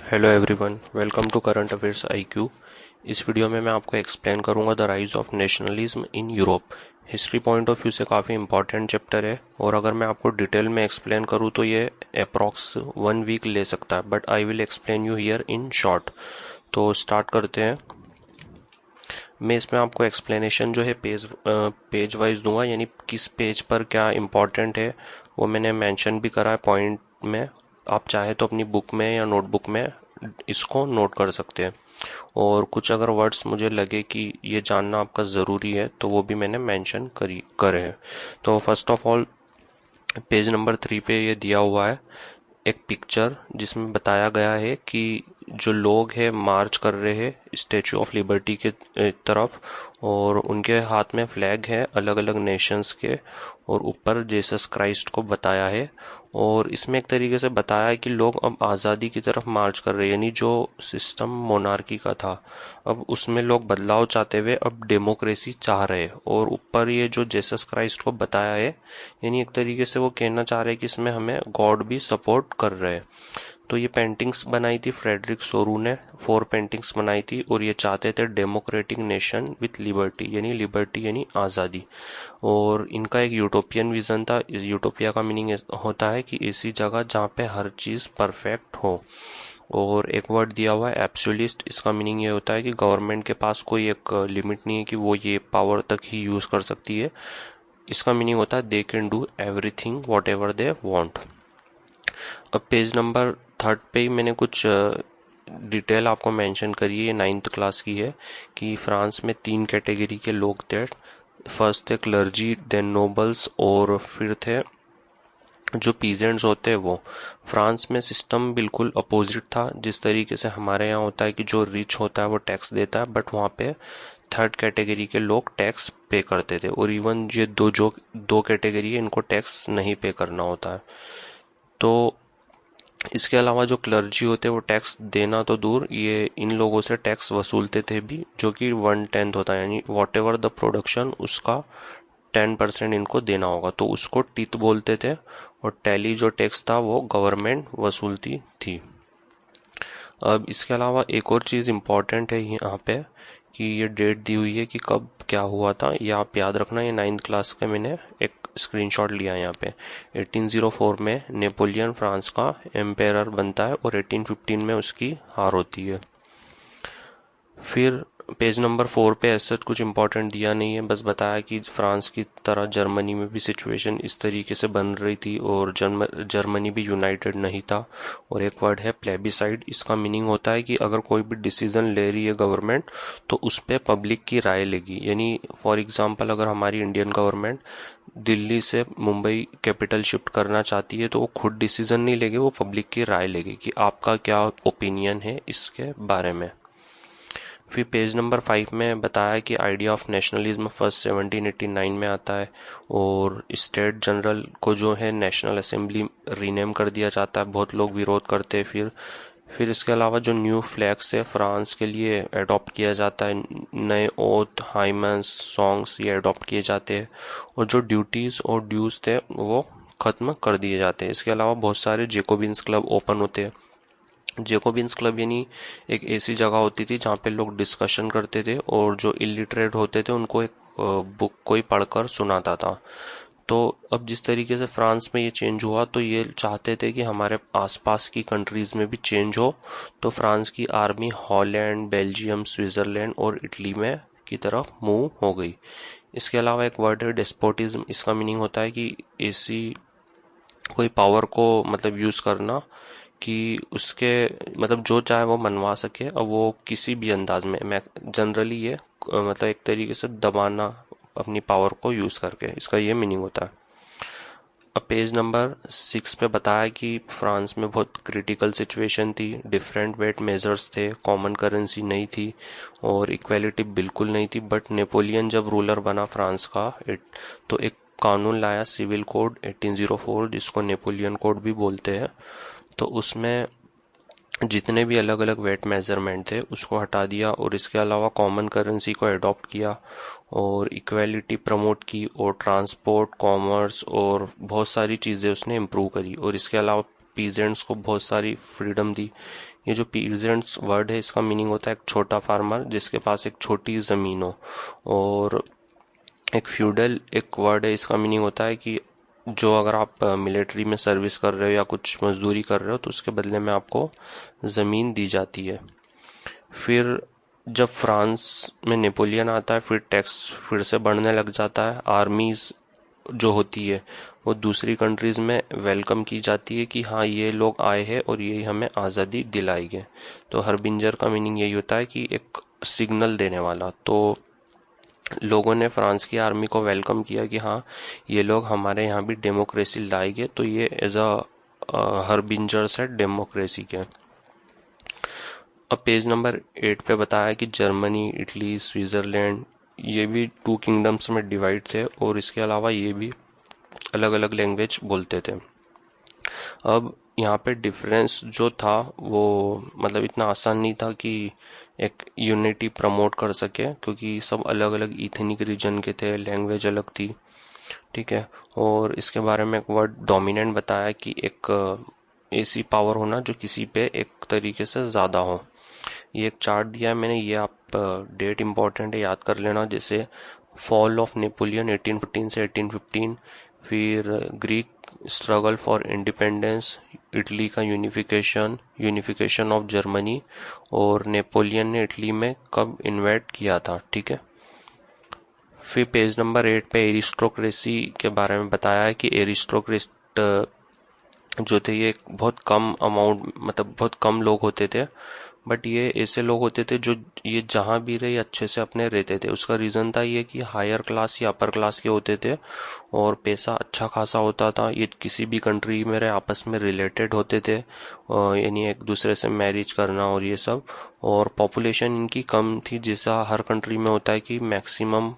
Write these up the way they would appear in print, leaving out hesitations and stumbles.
Hello everyone, welcome to current affairs IQ. इस video में मैं आपको एक्सप्लेन करूंगा the rise of nationalism in Europe. History point of view से काफ़ी इंपॉर्टेंट चैप्टर है और अगर मैं आपको डिटेल में एक्सप्लेन करूं तो ये अप्रॉक्स 1 वीक ले सकता है, but I will explain you here in short. तो स्टार्ट करते हैं। मैं इसमें आपको एक्सप्लेनेशन जो है पेज वाइज दूंगा, यानी किस पेज पर क्या इंपॉर्टेंट है वो मैंने मेंशन भी करा है पॉइंट में। आप चाहे तो अपनी बुक में या नोटबुक में इसको नोट कर सकते हैं, और कुछ अगर वर्ड्स मुझे लगे कि ये जानना आपका ज़रूरी है तो वो भी मैंने मेंशन करे हैं। तो first of all, page number 3 पे ये दिया हुआ है एक पिक्चर जिसमें बताया गया है कि जो लोग हैं मार्च कर रहे हैं स्टैचू ऑफ लिबर्टी के तरफ, और उनके हाथ में फ्लैग है अलग अलग नेशंस के, और ऊपर जीसस क्राइस्ट को बताया है। और इसमें एक तरीके से बताया है कि लोग अब आज़ादी की तरफ मार्च कर रहे हैं, यानी जो सिस्टम मोनार्की का था अब उसमें लोग बदलाव चाहते हुए अब डेमोक्रेसी चाह रहे हैं। और ऊपर ये जो जीसस क्राइस्ट को बताया है, यानी एक तरीके से वो कहना चाह रहे हैं कि इसमें हमें गॉड भी सपोर्ट कर रहे हैं। तो ये पेंटिंग्स बनाई थी फ्रेडरिक सोरू ने, 4 पेंटिंग्स बनाई थी, और ये चाहते थे डेमोक्रेटिक नेशन विथ लिबर्टी यानी आज़ादी। और इनका एक यूटोपियन विजन था। इस यूटोपिया का मीनिंग होता है कि ऐसी जगह जहाँ पे हर चीज़ परफेक्ट हो। और एक वर्ड दिया हुआ है एब्सोल्यूट। इसका मीनिंग ये होता है कि गवर्नमेंट के पास कोई एक लिमिट नहीं है कि वो ये पावर तक ही यूज़ कर सकती है। इसका मीनिंग होता है they can do everything what ever they want. अब पेज नंबर 3 पे ही मैंने कुछ डिटेल आपको मेंशन करी है, ये 9th क्लास की है, कि फ्रांस में 3 कैटेगरी के लोग थे। फर्स्ट थे क्लर्जी, देन नोबल्स, और फिर थे जो पीजेंट्स होते हैं वो। फ्रांस में सिस्टम बिल्कुल अपोजिट था, जिस तरीके से हमारे यहाँ होता है कि जो रिच होता है वो टैक्स देता है, बट वहाँ पे 3rd कैटेगरी के लोग टैक्स पे करते थे। और इवन ये दो कैटेगरी है, इनको टैक्स नहीं पे करना होता है। तो इसके अलावा जो क्लर्जी होते हैं वो टैक्स देना तो दूर, ये इन लोगों से टैक्स वसूलते थे भी, जो कि 1/10 होता है, यानी वॉट एवर द प्रोडक्शन उसका 10% इनको देना होगा, तो उसको टीथ बोलते थे। और टैली जो टैक्स था वो गवर्नमेंट वसूलती थी। अब इसके अलावा एक और चीज़ इम्पॉर्टेंट है यहाँ पे, कि ये डेट दी हुई है कि कब क्या हुआ था, ये आप याद रखना। ये 9th क्लास का मैंने एक स्क्रीनशॉट लिया है यहाँ पे। 1804 में नेपोलियन फ्रांस का एम्पेरर बनता है और 1815 में उसकी हार होती है। फिर पेज नंबर 4 पे ऐसा कुछ इम्पोर्टेंट दिया नहीं है, बस बताया कि फ्रांस की तरह जर्मनी में भी सिचुएशन इस तरीके से बन रही थी और जर्मनी भी यूनाइटेड नहीं था। और एक वर्ड है प्लेबिसाइड। इसका मीनिंग होता है कि अगर कोई भी डिसीजन ले रही है गवर्नमेंट तो उस पर पब्लिक की राय लेगी। यानी फॉर एग्जांपल, अगर हमारी इंडियन गवर्नमेंट दिल्ली से मुंबई कैपिटल शिफ्ट करना चाहती है तो वो खुद डिसीजन नहीं लेगी, वो पब्लिक की राय लेगी कि आपका क्या ओपिनियन है इसके बारे में। फिर पेज नंबर 5 में बताया कि आइडिया ऑफ नेशनलिज्म फर्स्ट 1789 में आता है, और स्टेट जनरल को जो है नेशनल असेंबली रीनेम कर दिया जाता है। बहुत लोग विरोध करते हैं। फिर इसके अलावा जो न्यू फ्लैग्स है फ्रांस के लिए अडॉप्ट किया जाता है, नए ओथ, हाइमन्स, सॉन्ग्स ये अडॉप्ट किए जाते हैं, और जो ड्यूटीज़ और ड्यूज थे वो ख़त्म कर दिए जाते हैं। इसके अलावा बहुत सारे जेकोबिन्स क्लब ओपन होते हैं। जेकोबिन्स क्लब यानी एक ऐसी जगह होती थी जहाँ पे लोग डिस्कशन करते थे, और जो इलिटरेट होते थे उनको एक बुक कोई पढ़कर सुनाता था। तो अब जिस तरीके से फ्रांस में ये चेंज हुआ, तो ये चाहते थे कि हमारे आसपास की कंट्रीज में भी चेंज हो। तो फ्रांस की आर्मी हॉलैंड, बेल्जियम, स्विट्जरलैंड और इटली में की तरफ मूव हो गई। इसके अलावा एक वर्ड है डेस्पोटिज्म। इसका मीनिंग होता है कि ऐसी कोई पावर को मतलब यूज़ करना कि उसके मतलब जो चाहे वो मनवा सके, और वो किसी भी अंदाज में। मैं जनरली ये मतलब एक तरीके से दबाना अपनी पावर को यूज़ करके, इसका ये मीनिंग होता है। अब पेज नंबर 6 पे बताया कि फ्रांस में बहुत क्रिटिकल सिचुएशन थी, डिफरेंट वेट मेजर्स थे, कॉमन करेंसी नहीं थी, और इक्वालिटी बिल्कुल नहीं थी। बट नेपोलियन जब रूलर बना फ्रांस का, तो एक कानून लाया सिविल कोड 1804, जिसको नेपोलियन कोड भी बोलते हैं। तो उसमें जितने भी अलग अलग वेट मेजरमेंट थे उसको हटा दिया, और इसके अलावा कॉमन करेंसी को अडॉप्ट किया, और इक्वालिटी प्रमोट की, और ट्रांसपोर्ट, कॉमर्स और बहुत सारी चीज़ें उसने इम्प्रूव करी। और इसके अलावा पीजेंट्स को बहुत सारी फ्रीडम दी। ये जो पीजेंट्स वर्ड है इसका मीनिंग होता है एक छोटा फार्मर जिसके पास एक छोटी ज़मीन हो। और एक फ्यूडल एक वर्ड है, इसका मीनिंग होता है कि जो अगर आप मिलिट्री में सर्विस कर रहे हो या कुछ मजदूरी कर रहे हो तो उसके बदले में आपको ज़मीन दी जाती है। फिर जब फ्रांस में नेपोलियन आता है फिर टैक्स फिर से बढ़ने लग जाता है। आर्मीज जो होती है वो दूसरी कंट्रीज़ में वेलकम की जाती है कि हाँ ये लोग आए हैं और ये हमें आज़ादी दिलाएंगे। तो हरबिंजर का मीनिंग यही होता है कि एक सिग्नल देने वाला। तो लोगों ने फ्रांस की आर्मी को वेलकम किया कि हाँ ये लोग हमारे यहाँ भी डेमोक्रेसी लाएंगे। तो ये एज अ हरबिंजर्स है डेमोक्रेसी के। अब पेज नंबर 8 पे बताया कि जर्मनी, इटली, स्विट्ज़रलैंड ये भी 2 किंगडम्स में डिवाइड थे और इसके अलावा ये भी अलग अलग लैंग्वेज बोलते थे। अब यहाँ पे डिफरेंस जो था वो मतलब इतना आसान नहीं था कि एक यूनिटी प्रमोट कर सके, क्योंकि सब अलग अलग इथनिक रीजन के थे, लैंग्वेज अलग थी। ठीक है। और इसके बारे में एक वर्ड डोमिनेंट बताया कि एक ऐसी पावर होना जो किसी पे एक तरीके से ज़्यादा हो। ये एक चार्ट दिया है मैंने, ये आप डेट इम्पॉर्टेंट है याद कर लेना। जैसे फॉल ऑफ नेपोलियन 1815 से 1815, फिर Greek struggle for independence, Italy का यूनिफिकेशन ऑफ जर्मनी, और नेपोलियन ने इटली में कब इन्वेट किया था। ठीक है। फिर पेज नंबर 8 पे एरिस्टोक्रेसी के बारे में बताया है कि एरिस्टोक्रेट जो थे ये बहुत कम अमाउंट मतलब बहुत कम लोग होते थे, बट ये ऐसे लोग होते थे जो ये जहाँ भी रहे अच्छे से अपने रहते थे। उसका रीज़न था ये कि हायर क्लास या अपर क्लास के होते थे और पैसा अच्छा खासा होता था। ये किसी भी कंट्री में रहे आपस में रिलेटेड होते थे, यानी एक दूसरे से मैरिज करना और ये सब। और पॉपुलेशन इनकी कम थी, जैसा हर कंट्री में होता है कि मैक्सिमम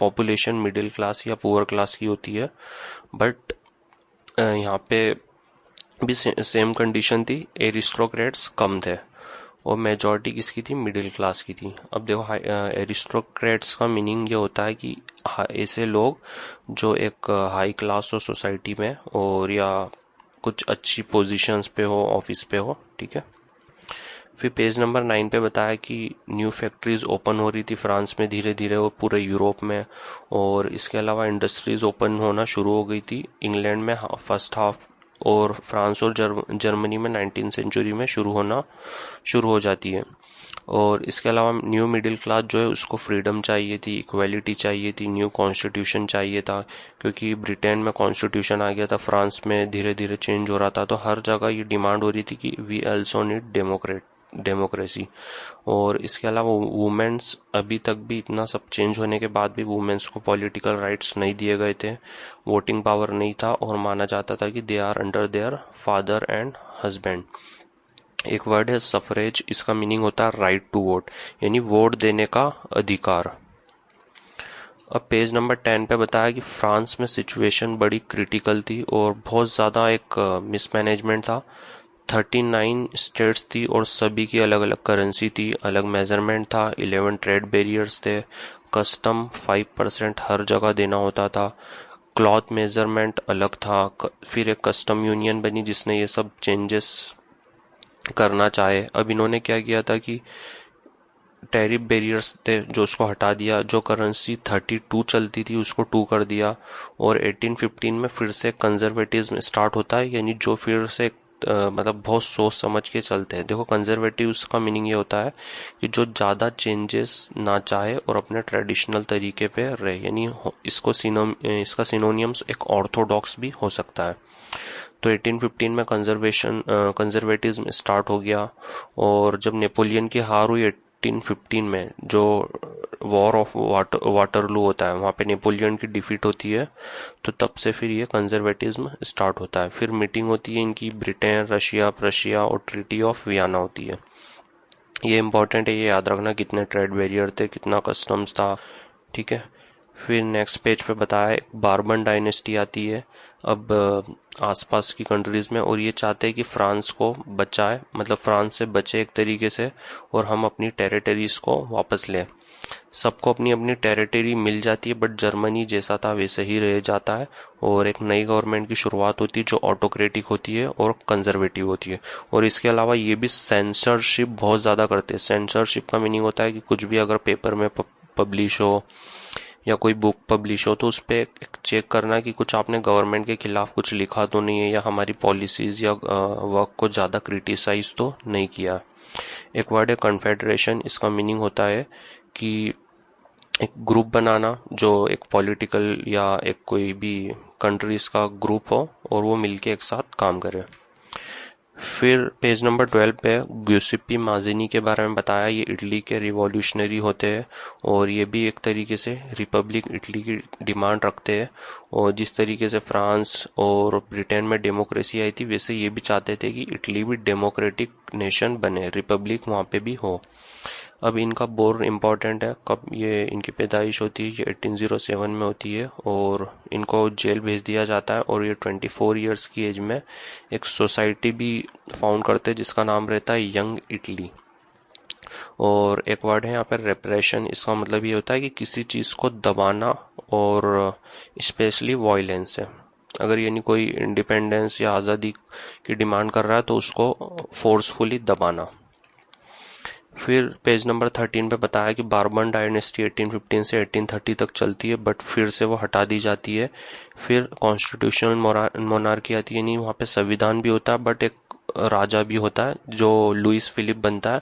पॉपुलेशन मिडिल क्लास या पुअर क्लास की होती है। बट यहाँ पे भी सेम कंडीशन थी, एरिस्टोक्रेट्स कम थे और मेजॉरिटी किसकी थी, मिडिल क्लास की थी। अब देखो एरिस्टोक्रेट्स का मीनिंग ये होता है कि ऐसे लोग जो एक हाई क्लास हो सोसाइटी में और या कुछ अच्छी पोजीशंस पे हो, ऑफिस पे हो। ठीक है। फिर पेज नंबर 9 पे बताया कि न्यू फैक्ट्रीज ओपन हो रही थी फ्रांस में धीरे धीरे और पूरे यूरोप में, और इसके अलावा इंडस्ट्रीज ओपन होना शुरू हो गई थी इंग्लैंड में फर्स्ट हाफ, और फ्रांस और जर्मनी में 19th सेंचुरी में शुरू हो जाती है। और इसके अलावा न्यू मिडिल क्लास जो है उसको फ्रीडम चाहिए थी, इक्वालिटी चाहिए थी, न्यू कॉन्स्टिट्यूशन चाहिए था, क्योंकि ब्रिटेन में कॉन्स्टिट्यूशन आ गया था, फ्रांस में धीरे धीरे चेंज हो रहा था। तो हर जगह ये डिमांड हो रही थी कि वी ऑल्सो नीड डेमोक्रेसी। और इसके अलावा वुमेन्स, अभी तक भी इतना सब चेंज होने के बाद भी वुमेन्स को पॉलिटिकल राइट्स नहीं दिए गए थे, वोटिंग पावर नहीं था, और माना जाता था कि they are under their father and husband. एक वर्ड है सफरेज, इसका मीनिंग होता है राइट टू वोट, यानी वोट देने का अधिकार। अब पेज नंबर 10 पे बताया कि फ्रांस में सिचुएशन बड़ी क्रिटिकल थी और बहुत ज़्यादा एक मिसमैनेजमेंट था। 39 स्टेट्स थी और सभी की अलग अलग करेंसी थी, अलग मेजरमेंट था, 11 ट्रेड बैरियर्स थे, कस्टम 5% हर जगह देना होता था, क्लॉथ मेजरमेंट अलग था। फिर एक कस्टम यूनियन बनी जिसने ये सब चेंजेस करना चाहे। अब इन्होंने क्या किया था कि टैरिफ बैरियर्स थे जो उसको हटा दिया, जो करेंसी 32 चलती थी उसको 2 कर दिया, और 1815 में फिर से कंजर्वेटिज्म स्टार्ट होता है, यानी जो फिर से मतलब बहुत सोच समझ के चलते हैं। देखो कंजर्वेटिव का मीनिंग ये होता है कि जो ज़्यादा चेंजेस ना चाहे और अपने ट्रेडिशनल तरीके पे रहे, यानी इसका सिनोनियम्स एक ऑर्थोडॉक्स भी हो सकता है। तो 1815 में कंजर्वेटिज्म स्टार्ट हो गया, और जब नेपोलियन की हार हुई 1815 में, जो वॉर ऑफ वाटरलू होता है वहाँ पे नेपोलियन की डिफीट होती है, तो तब से फिर ये कंजर्वेटिज्म स्टार्ट होता है। फिर मीटिंग होती है इनकी ब्रिटेन, रशिया, प्रशिया और ट्रीटी ऑफ वियना होती है। ये इंपॉर्टेंट है, ये याद रखना कितने ट्रेड बैरियर थे, कितना कस्टम्स था। ठीक है। फिर नेक्स्ट पेज पे बताया है बार्बन डायनेस्टी आती है अब आसपास की कंट्रीज में, और ये चाहते हैं कि फ्रांस को बचाए, मतलब फ्रांस से बचे एक तरीके से, और हम अपनी टेरिटरीज को वापस लें। सबको अपनी अपनी टेरिटरी मिल जाती है, बट जर्मनी जैसा था वैसे ही रह जाता है। और एक नई गवर्नमेंट की शुरुआत होती है जो ऑटोक्रेटिक होती है और कंजर्वेटिव होती है। और इसके अलावा ये भी सेंसरशिप बहुत ज़्यादा करते हैं। सेंसरशिप का मीनिंग होता है कि कुछ भी अगर पेपर में पब्लिश हो या कोई बुक पब्लिश हो तो उस पर चेक करना कि कुछ आपने गवर्नमेंट के खिलाफ कुछ लिखा तो नहीं है, या हमारी पॉलिसीज या वर्क को ज़्यादा क्रिटिसाइज तो नहीं किया। एक वर्ड है कन्फेडरेशन। इसका मीनिंग होता है कि एक ग्रुप बनाना, जो एक पॉलिटिकल या एक कोई भी कंट्रीज का ग्रुप हो और वो मिलके एक साथ काम करे। फिर पेज नंबर 12 पे ग्यूसिप्पी माजिनी के बारे में बताया। ये इटली के रिवॉल्यूशनरी होते हैं और ये भी एक तरीके से रिपब्लिक इटली की डिमांड रखते हैं। और जिस तरीके से फ्रांस और ब्रिटेन में डेमोक्रेसी आई थी, वैसे ये भी चाहते थे कि इटली भी डेमोक्रेटिक नेशन बने, रिपब्लिक वहाँ पे भी हो। अब इनका बोर इम्पॉर्टेंट है, कब ये इनकी पैदाइश होती है, ये 1807 में होती है और इनको जेल भेज दिया जाता है। और ये 24 ईयर्स की एज में एक सोसाइटी भी फाउंड करते हैं जिसका नाम रहता है यंग इटली। और एक वर्ड है यहाँ पर रेप्रेशन। इसका मतलब ये होता है कि किसी चीज़ को दबाना, और स्पेशली वायलेंस है। अगर यानी कोई इंडिपेंडेंस या आज़ादी की डिमांड कर रहा है तो उसको फोर्सफुली दबाना। फिर पेज नंबर 13 पे बताया कि बारबन डायनेस्टी 1815 से 1830 तक चलती है, बट फिर से वो हटा दी जाती है। फिर कॉन्स्टिट्यूशनल मोनार्की आती है, नहीं वहाँ पे संविधान भी होता है बट एक राजा भी होता है जो लुइस फिलिप बनता है।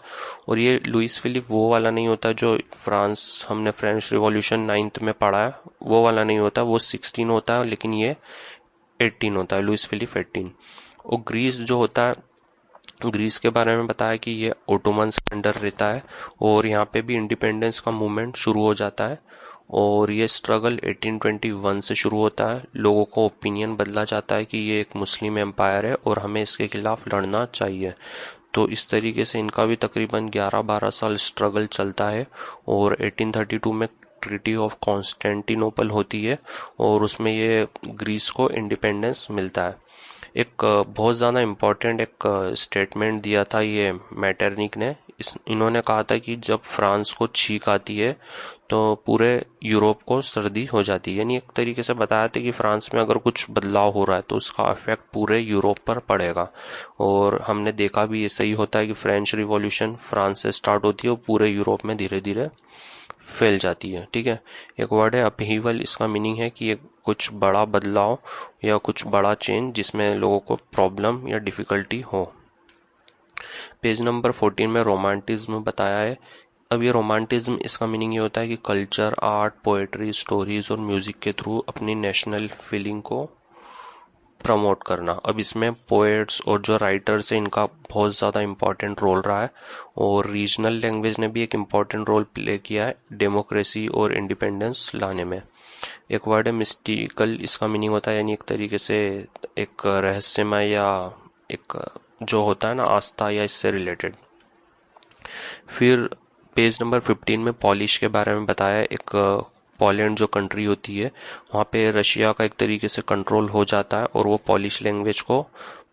और ये लुइस फिलिप वो वाला नहीं होता जो फ्रांस, हमने फ्रेंच रिवॉल्यूशन 9th में पढ़ा है, वो वाला नहीं होता। वो 16 होता है लेकिन ये 18 होता है, लुइस फिलिप 18। और ग्रीस जो होता है, ग्रीस के बारे में बताया कि ये ओटोमन्स के अंडर रहता है और यहाँ पे भी इंडिपेंडेंस का मूवमेंट शुरू हो जाता है। और ये स्ट्रगल 1821 से शुरू होता है। लोगों को ओपिनियन बदला जाता है कि ये एक मुस्लिम एम्पायर है और हमें इसके खिलाफ लड़ना चाहिए। तो इस तरीके से इनका भी तकरीबन 11-12 साल स्ट्रगल चलता है। और 1832 में ट्रीटी ऑफ कॉन्स्टेंटिनोपल होती है और उसमें ये ग्रीस को इंडिपेंडेंस मिलता है। एक बहुत ज़्यादा इम्पोर्टेंट एक स्टेटमेंट दिया था ये मैटरनिक ने। इन्होंने कहा था कि जब फ्रांस को छींक आती है तो पूरे यूरोप को सर्दी हो जाती है। यानी एक तरीके से बताया था कि फ्रांस में अगर कुछ बदलाव हो रहा है तो उसका इफेक्ट पूरे यूरोप पर पड़ेगा। और हमने देखा भी ऐसा ही होता है कि फ्रेंच रिवॉल्यूशन फ्रांस से स्टार्ट होती है और पूरे यूरोप में धीरे धीरे फैल जाती है। ठीक है। एक वर्ड है अपहीवल। इसका मीनिंग है कि कुछ बड़ा बदलाव या कुछ बड़ा चेंज जिसमें लोगों को प्रॉब्लम या डिफिकल्टी हो। पेज नंबर 14 में रोमांटिज्म बताया है। अब ये रोमांटिज्म, इसका मीनिंग ये होता है कि कल्चर, आर्ट, पोएट्री, स्टोरीज और म्यूजिक के थ्रू अपनी नेशनल फीलिंग को प्रमोट करना। अब इसमें पोएट्स और जो राइटर्स हैं इनका बहुत ज़्यादा इम्पोर्टेंट रोल रहा है। और रीजनल लैंग्वेज ने भी एक इम्पोर्टेंट रोल प्ले किया है डेमोक्रेसी और इंडिपेंडेंस लाने में। एक वर्ड है मिस्टिकल। इसका मीनिंग होता है यानी एक तरीके से एक रहस्यमय या एक जो होता है ना आस्था या इससे रिलेटेड। फिर पेज नंबर 15 में पॉलिश के बारे में बताया। एक पोलैंड जो कंट्री होती है वहाँ पे रशिया का एक तरीके से कंट्रोल हो जाता है और वो पॉलिश लैंग्वेज को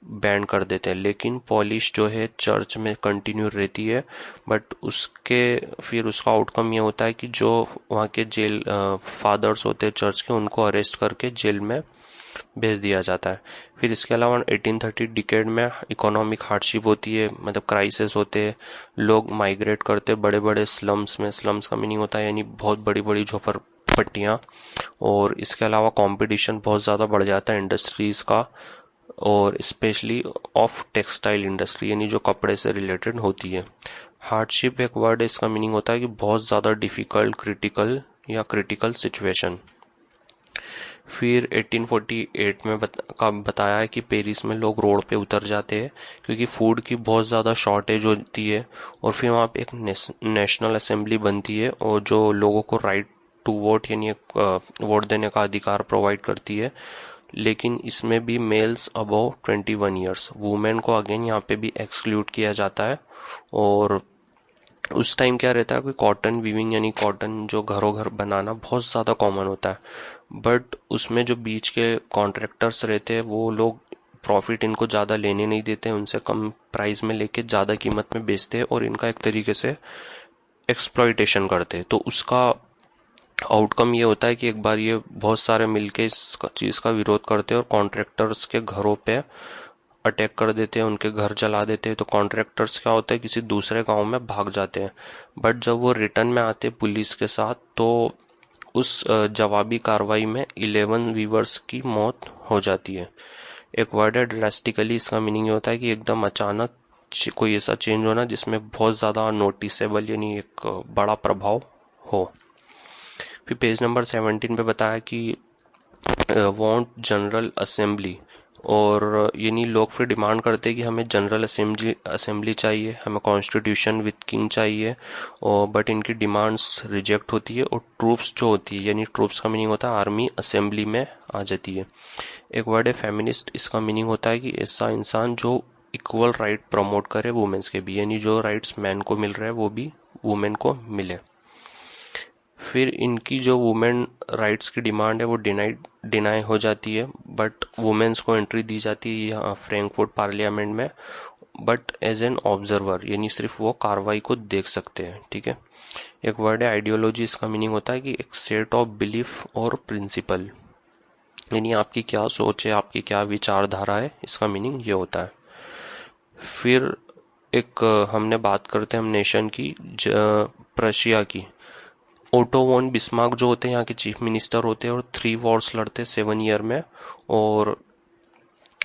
बैन कर देते हैं। लेकिन पॉलिश जो है चर्च में कंटिन्यू रहती है, बट उसके फिर उसका आउटकम ये होता है कि जो वहाँ के जेल फादर्स होते हैं चर्च के, उनको अरेस्ट करके जेल में भेज दिया जाता है। फिर इसके अलावा 1830 डिकेड में इकोनॉमिक हार्डशिप होती है, मतलब क्राइसिस होते हैं। लोग माइग्रेट करते बड़े बड़े स्लम्स में। स्लम्स का मीनिंग होता है यानी बहुत बड़ी बड़ी झोपड़पट्टियाँ। और इसके अलावा कंपटीशन बहुत ज़्यादा बढ़ जाता है इंडस्ट्रीज़ का, और स्पेशली ऑफ टेक्सटाइल इंडस्ट्री यानी जो कपड़े से रिलेटेड होती है। हार्डशिप एक वर्ड है, इसका मीनिंग होता है कि बहुत ज़्यादा डिफ़िकल्ट, क्रिटिकल या क्रिटिकल सिचुएशन। फिर 1848 में बताया है कि पेरिस में लोग रोड पे उतर जाते हैं क्योंकि फूड की बहुत ज़्यादा शॉर्टेज होती है। और फिर वहाँ पे एक नेशनल असेंबली बनती है और जो लोगों को राइट टू वोट यानी वोट देने का अधिकार प्रोवाइड करती है। लेकिन इसमें भी मेल्स अबव 21 ईयर्स, वुमेन को अगेन यहाँ पे भी एक्सक्लूड किया जाता है। और उस टाइम क्या रहता है कि कॉटन वीविंग यानी कॉटन जो घरों घर बनाना बहुत ज़्यादा कॉमन होता है, बट उसमें जो बीच के कॉन्ट्रैक्टर्स रहते हैं वो लोग प्रॉफिट इनको ज़्यादा लेने नहीं देते, उनसे कम प्राइस में लेके ज़्यादा कीमत में बेचते हैं और इनका एक तरीके से एक्सप्लॉइटेशन करते। तो उसका आउटकम ये होता है कि एक बार ये बहुत सारे मिलके इस चीज़ का विरोध करते हैं और कॉन्ट्रैक्टर्स के घरों पे अटैक कर देते हैं, उनके घर जला देते हैं। तो कॉन्ट्रैक्टर्स क्या होता है, किसी दूसरे गांव में भाग जाते हैं। बट जब वो रिटर्न में आते हैं पुलिस के साथ, तो उस जवाबी कार्रवाई में 11 वीवर्स की मौत हो जाती है। एक वर्ड है ड्रास्टिकली, इसका मीनिंग ये होता है कि एकदम अचानक कोई ऐसा चेंज होना जिसमें बहुत ज़्यादा नोटिसेबल यानी एक बड़ा प्रभाव हो। फिर पेज नंबर 17 पे बताया कि वांट जनरल असेंबली, और यानी लोग फिर डिमांड करते हैं कि हमें जनरल असेंबली चाहिए, हमें कॉन्स्टिट्यूशन विद किंग चाहिए। और बट इनकी डिमांड्स रिजेक्ट होती है और ट्रूप्स जो होती है, यानी ट्रूप्स का मीनिंग होता है आर्मी, असेंबली में आ जाती है। एक वर्ड है फेमिनिस्ट, इसका मीनिंग होता है कि ऐसा इंसान जो इक्वल राइट प्रमोट करे वुमेन्स के भी, यानी जो राइट्स मैन को मिल रहे हैं वो भी वुमेन को मिले। फिर इनकी जो वुमेन राइट्स की डिमांड है वो डिनाई हो जाती है, बट वुमेन्स को एंट्री दी जाती है यहाँ फ्रैंकफर्ट पार्लियामेंट में, बट एज एन ऑब्जर्वर, यानी सिर्फ वो कार्रवाई को देख सकते हैं। ठीक है। एक वर्ड है आइडियोलॉजी, इसका मीनिंग होता है कि एक सेट ऑफ बिलीफ और प्रिंसिपल, यानी आपकी क्या सोच है, आपकी क्या विचारधारा है, इसका मीनिंग ये होता है। फिर एक हमने बात करते हैं हम नेशन की, प्रशिया की। ओटो वॉन बिस्मार्क जो होते हैं यहाँ के चीफ मिनिस्टर होते हैं और 3 वॉर्स लड़ते हैं 7 ईयर में। और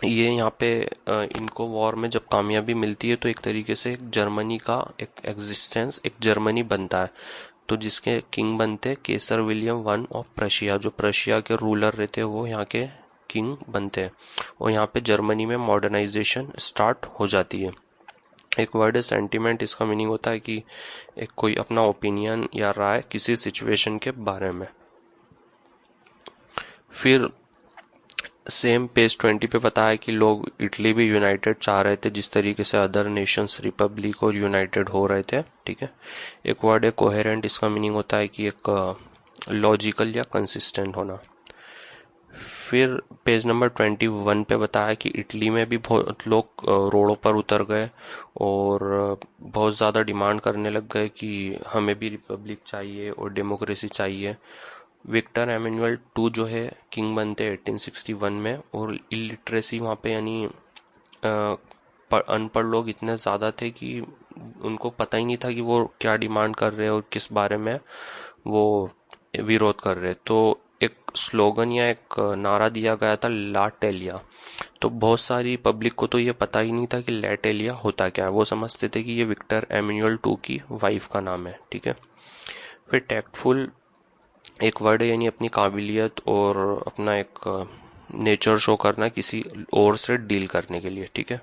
ये यहाँ पे इनको वॉर में जब कामयाबी मिलती है तो एक तरीके से एक जर्मनी का एक एग्जिस्टेंस, एक जर्मनी बनता है। तो जिसके किंग बनते केसर विलियम वन ऑफ प्रशिया, जो प्रशिया के रूलर रहते हैं वो यहाँ के किंग बनते हैं। और यहाँ पे जर्मनी में मॉडर्नाइजेशन स्टार्ट हो जाती है। एक वर्ड है सेंटीमेंट, इसका मीनिंग होता है कि एक कोई अपना ओपिनियन या राय किसी सिचुएशन के बारे में। फिर सेम पेज 20 पे बताया कि लोग इटली भी यूनाइटेड चाह रहे थे, जिस तरीके से अदर नेशंस रिपब्लिक और यूनाइटेड हो रहे थे। ठीक है। एक वर्ड है कोहेरेंट, इसका मीनिंग होता है कि एक लॉजिकल या कंसिस्टेंट होना। फिर पेज नंबर 21 पे बताया कि इटली में भी बहुत लोग रोडों पर उतर गए और बहुत ज़्यादा डिमांड करने लग गए कि हमें भी रिपब्लिक चाहिए और डेमोक्रेसी चाहिए। विक्टर एमेनुअल टू जो है किंग बनते 1861 में, और इलिटरेसी वहाँ पे यानी अनपढ़ लोग इतने ज़्यादा थे कि उनको पता ही नहीं था कि वो क्या डिमांड कर रहे हैं और किस बारे में वो विरोध कर रहे। तो एक स्लोगन या एक नारा दिया गया था ला टेलिया। तो बहुत सारी पब्लिक को तो ये पता ही नहीं था कि ला टेलिया होता क्या है, वो समझते थे कि ये विक्टर एमेनुअल टू की वाइफ का नाम है। ठीक है। फिर टैक्टफुल एक वर्ड है, यानी अपनी काबिलियत और अपना एक नेचर शो करना किसी और से डील करने के लिए। ठीक है।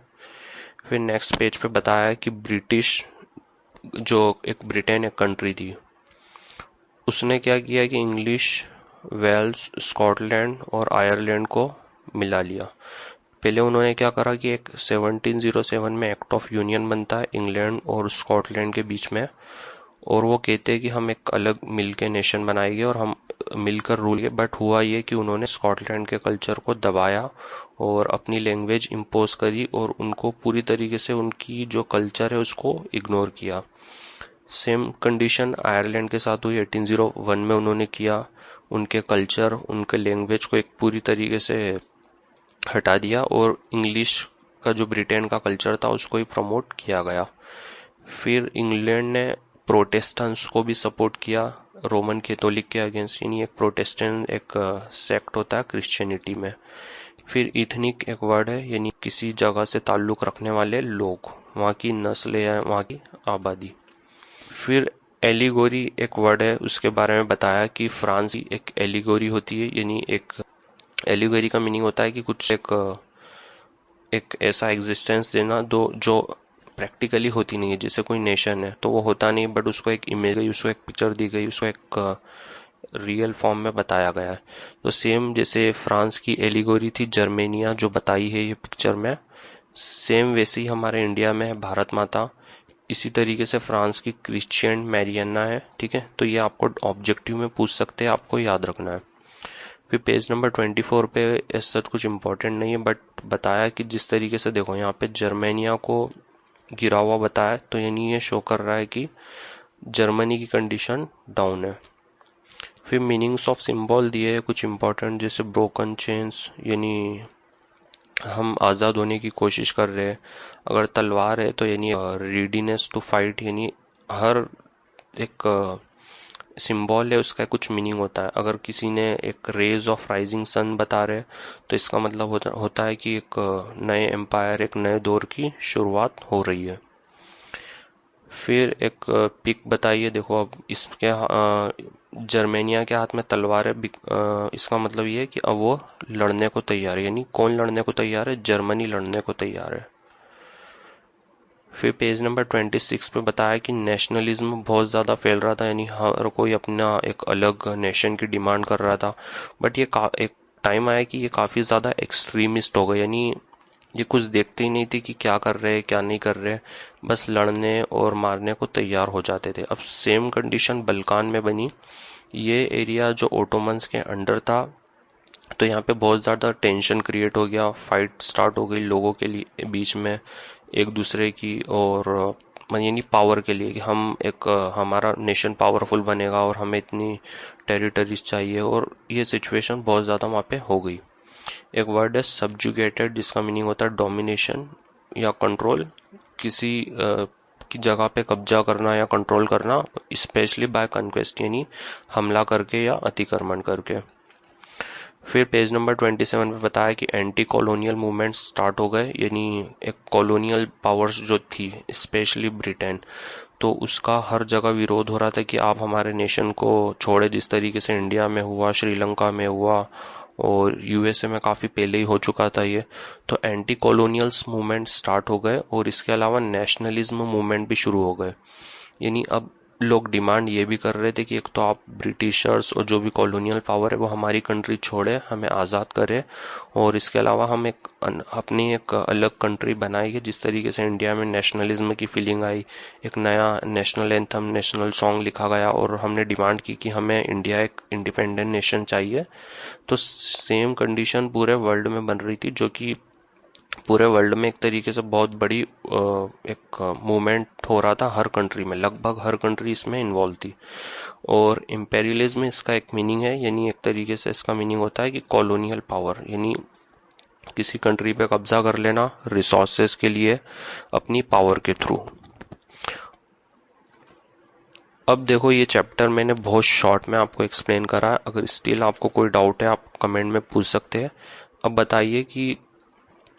फिर नेक्स्ट पेज पे बताया है कि ब्रिटिश, जो एक ब्रिटेन एक कंट्री थी, उसने क्या किया कि इंग्लिश, वेल्स, स्कॉटलैंड और आयरलैंड को मिला लिया। पहले उन्होंने क्या करा कि एक 1707 में एक्ट ऑफ यूनियन बनता है इंग्लैंड और स्कॉटलैंड के बीच में, और वो कहते हैं कि हम एक अलग मिल के नेशन बनाएंगे और हम मिलकर रूल किए। बट हुआ ये कि उन्होंने स्कॉटलैंड के कल्चर को दबाया और अपनी लैंग्वेज इम्पोज करी और उनको पूरी तरीके से उनकी जो कल्चर है उसको इग्नोर किया। सेम कंडीशन आयरलैंड के साथ हुई 1801 में, उन्होंने किया, उनके कल्चर, उनके लैंग्वेज को एक पूरी तरीके से हटा दिया और इंग्लिश का जो ब्रिटेन का कल्चर था उसको ही प्रमोट किया गया। फिर इंग्लैंड ने प्रोटेस्टेंट्स को भी सपोर्ट किया रोमन कैथोलिक के अगेंस्ट, यानी एक प्रोटेस्टेंट एक सेक्ट होता है क्रिश्चियनिटी में। फिर इथनिक एक वर्ड है, यानी किसी जगह से ताल्लुक रखने वाले लोग, वहाँ की नस्ल या वहाँ की आबादी। फिर एलिगोरी एक वर्ड है, उसके बारे में बताया कि फ्रांस की एक एलिगोरी होती है, यानी एक एलिगोरी का मीनिंग होता है कि कुछ एक ऐसा एग्जिस्टेंस देना दो जो प्रैक्टिकली होती नहीं है। जैसे कोई नेशन है तो वो होता नहीं, बट उसको एक इमेज गई, उसको एक पिक्चर दी गई, उसको एक रियल फॉर्म में बताया गया है। तो सेम जैसे फ्रांस की एलिगोरी थी जर्मेनिया जो बताई है ये पिक्चर में, सेम वैसे ही हमारे इंडिया में है भारत माता। इसी तरीके से फ्रांस की क्रिश्चियन मैरियना है। ठीक है। तो ये आपको ऑब्जेक्टिव में पूछ सकते हैं, आपको याद रखना है। फिर पेज नंबर 24 पे ऐसा कुछ इम्पोर्टेंट नहीं है, बट बताया कि जिस तरीके से देखो यहाँ पे जर्मेनिया को गिरा हुआ बताया, तो यानी ये शो कर रहा है कि जर्मनी की कंडीशन डाउन है। फिर मीनिंग्स ऑफ सिंबल दिए है कुछ इंपॉर्टेंट, जैसे ब्रोकन चेन्स यानी हम आज़ाद होने की कोशिश कर रहे हैं। अगर तलवार है तो यानी रेडीनेस टू फाइट, यानी हर एक सिंबल है उसका कुछ मीनिंग होता है। अगर किसी ने एक रेज ऑफ राइजिंग सन बता रहे तो इसका मतलब होता है कि एक नए एम्पायर, एक नए दौर की शुरुआत हो रही है। फिर एक पिक बताइए। देखो अब इसके जर्मेनिया के हाथ में तलवार है, इसका मतलब ये है कि अब वो लड़ने को तैयार है। यानी कौन लड़ने को तैयार है? जर्मनी लड़ने को तैयार है। फिर पेज नंबर 26 पे बताया कि नेशनलिज्म बहुत ज़्यादा फैल रहा था, यानी हर कोई अपना एक अलग नेशन की डिमांड कर रहा था। बट ये एक टाइम आया कि ये काफ़ी ज़्यादा एक्सट्रीमिस्ट हो गए, यानी ये कुछ देखते ही नहीं थे कि क्या कर रहे हैं क्या नहीं कर रहे, बस लड़ने और मारने को तैयार हो जाते थे। अब सेम कंडीशन बल्कान में बनी। ये एरिया जो ओटोमन्स के अंडर था, तो यहाँ पे बहुत ज़्यादा टेंशन क्रिएट हो गया, फाइट स्टार्ट हो गई लोगों के लिए बीच में एक दूसरे की, और यानी पावर के लिए कि हम एक हमारा नेशन पावरफुल बनेगा और हमें इतनी टेरिटरीज चाहिए, और ये सिचुएशन बहुत ज़्यादा वहाँ पे हो गई। एक वर्ड है सबजुगेटेड, जिसका मीनिंग होता है डोमिनेशन या कंट्रोल, किसी की जगह पे कब्जा करना या कंट्रोल करना, स्पेशली बाय कन्क्वेस्ट यानी हमला करके या अतिक्रमण करके। फिर पेज नंबर 27 पे बताया कि एंटी कॉलोनियल मूवमेंट स्टार्ट हो गए, यानी एक कॉलोनियल पावर्स जो थी स्पेशली ब्रिटेन, तो उसका हर जगह विरोध हो रहा था कि आप हमारे नेशन को छोड़े, जिस तरीके से इंडिया में हुआ, श्रीलंका में हुआ और यूएसए में काफ़ी पहले ही हो चुका था ये। तो एंटी कॉलोनियल्स मूवमेंट स्टार्ट हो गए, और इसके अलावा नेशनलिज्म मूवमेंट भी शुरू हो गए। यानी अब लोग डिमांड ये भी कर रहे थे कि एक तो आप ब्रिटिशर्स और जो भी कॉलोनियल पावर है वो हमारी कंट्री छोड़े, हमें आज़ाद करे, और इसके अलावा हम एक अपनी एक अलग कंट्री बनाएंगे। जिस तरीके से इंडिया में नेशनलिज्म की फीलिंग आई, एक नया नेशनल एंथम, नेशनल सॉन्ग लिखा गया, और हमने डिमांड की कि हमें इंडिया एक इंडिपेंडेंट नेशन चाहिए। तो सेम कंडीशन पूरे वर्ल्ड में बन रही थी, जो कि पूरे वर्ल्ड में एक तरीके से बहुत बड़ी एक मूवमेंट हो रहा था। हर कंट्री में, लगभग हर कंट्री इसमें इन्वॉल्व थी। और इम्पेरियलिज्म इसका एक मीनिंग है, यानी एक तरीके से इसका मीनिंग होता है कि कॉलोनियल पावर, यानी किसी कंट्री पे कब्जा कर लेना रिसोर्सेज के लिए अपनी पावर के थ्रू। अब देखो ये चैप्टर मैंने बहुत शॉर्ट में आपको एक्सप्लेन करा है। अगर स्टिल आपको कोई डाउट है आप कमेंट में पूछ सकते हैं। अब बताइए कि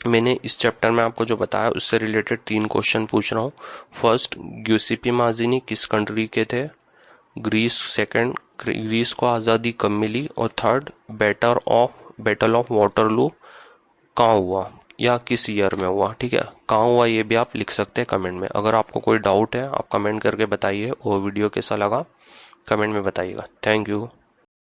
मैंने इस चैप्टर में आपको जो बताया उससे रिलेटेड 3 क्वेश्चन पूछ रहा हूँ। फर्स्ट, ग्यूसिपी माजिनी किस कंट्री के थे? ग्रीस। सेकंड, ग्रीस को आज़ादी कब मिली? और थर्ड, बैटल ऑफ वाटरलू कहाँ हुआ या किस ईयर में हुआ? ठीक है, कहाँ हुआ ये भी आप लिख सकते हैं कमेंट में। अगर आपको कोई डाउट है आप कमेंट करके बताइए, और वीडियो कैसा लगा कमेंट में बताइएगा। Thank you.